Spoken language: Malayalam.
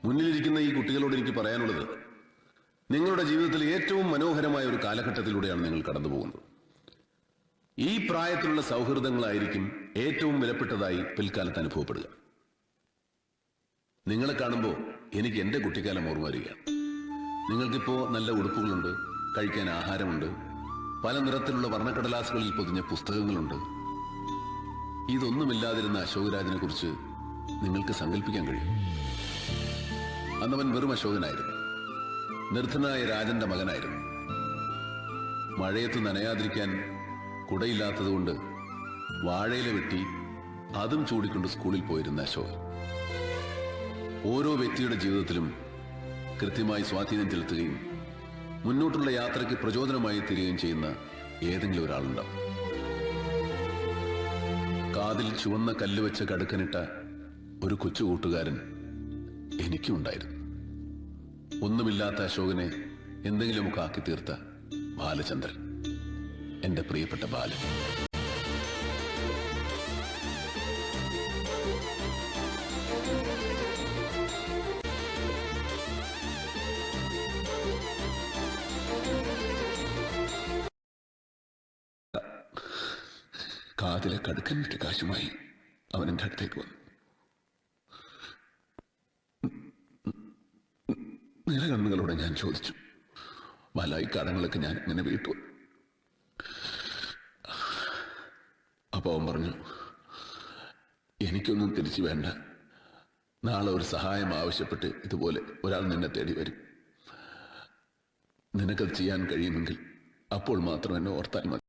മുന്നിലിരിക്കുന്ന ഈ കുട്ടികളോട് എനിക്ക് പറയാനുള്ളത്, നിങ്ങളുടെ ജീവിതത്തിൽ ഏറ്റവും മനോഹരമായ ഒരു കാലഘട്ടത്തിലൂടെയാണ് നിങ്ങൾ കടന്നു പോകുന്നത്. ഈ പ്രായത്തിലുള്ള സൗഹൃദങ്ങളായിരിക്കും ഏറ്റവും വിലപ്പെട്ടതായി പിൽക്കാലത്ത് അനുഭവപ്പെടുക. നിങ്ങളെ കാണുമ്പോൾ എനിക്ക് എന്റെ കുട്ടിക്കാലം ഓർമ്മ വരികയാണ്. നിങ്ങൾക്കിപ്പോ നല്ല ഉടുപ്പുകളുണ്ട്, കഴിക്കാൻ ആഹാരമുണ്ട്, പല നിറത്തിലുള്ള വർണ്ണക്കടലാസുകളിൽ പൊതിഞ്ഞ പുസ്തകങ്ങളുണ്ട്. ഇതൊന്നുമില്ലാതിരുന്ന അശോകരാജിനെ കുറിച്ച് നിങ്ങൾക്ക് സങ്കല്പിക്കാൻ കഴിയും. അന്നവൻ വെറും അശോകനായിരുന്നു. നിർധനായ രാജന്റെ മകനായിരുന്നു. മഴയത്ത് നനയാതിരിക്കാൻ കുടയില്ലാത്തതുകൊണ്ട് വാഴയില വെട്ടി അതും ചൂടിക്കൊണ്ട് സ്കൂളിൽ പോയിരുന്ന അശോകൻ. ഓരോ വ്യക്തിയുടെ ജീവിതത്തിലും കൃത്യമായി സ്വാധീനം ചെലുത്തുകയും മുന്നോട്ടുള്ള യാത്രയ്ക്ക് പ്രചോദനമായി തീരുകയും ചെയ്യുന്ന ഏതെങ്കിലും ഒരാളുണ്ടാവും. കാതിൽ ചുവന്ന കല്ല് വെച്ച് കടുക്കനിട്ട ഒരു കൊച്ചു കൂട്ടുകാരൻ എനിക്കുണ്ടായിരുന്നു. ഒന്നുമില്ലാത്ത അശോകനെ എന്തെങ്കിലുമൊക്കെ ആക്കി തീർത്ത ബാലചന്ദ്രൻ, എന്റെ പ്രിയപ്പെട്ട ബാലൻ. കാതിലെ കടുക്കനിട്ട് കാശുമായി അവൻ എൻ്റെ അടുത്തേക്ക് വന്നു. നിറകണ്ണുകളോടെ ഞാൻ ചോദിച്ചു, വലായി കടങ്ങളൊക്കെ ഞാൻ ഇങ്ങനെ വീട്ടു. അപ്പൊ അവൻ പറഞ്ഞു, എനിക്കൊന്നും തിരിച്ചു വേണ്ട. നാളെ ഒരു സഹായം ആവശ്യപ്പെട്ട് ഇതുപോലെ ഒരാൾ നിന്നെ തേടി വരും. നിനക്കത് ചെയ്യാൻ കഴിയുമെങ്കിൽ അപ്പോൾ മാത്രം എന്നെ ഓർത്താൽ മതി.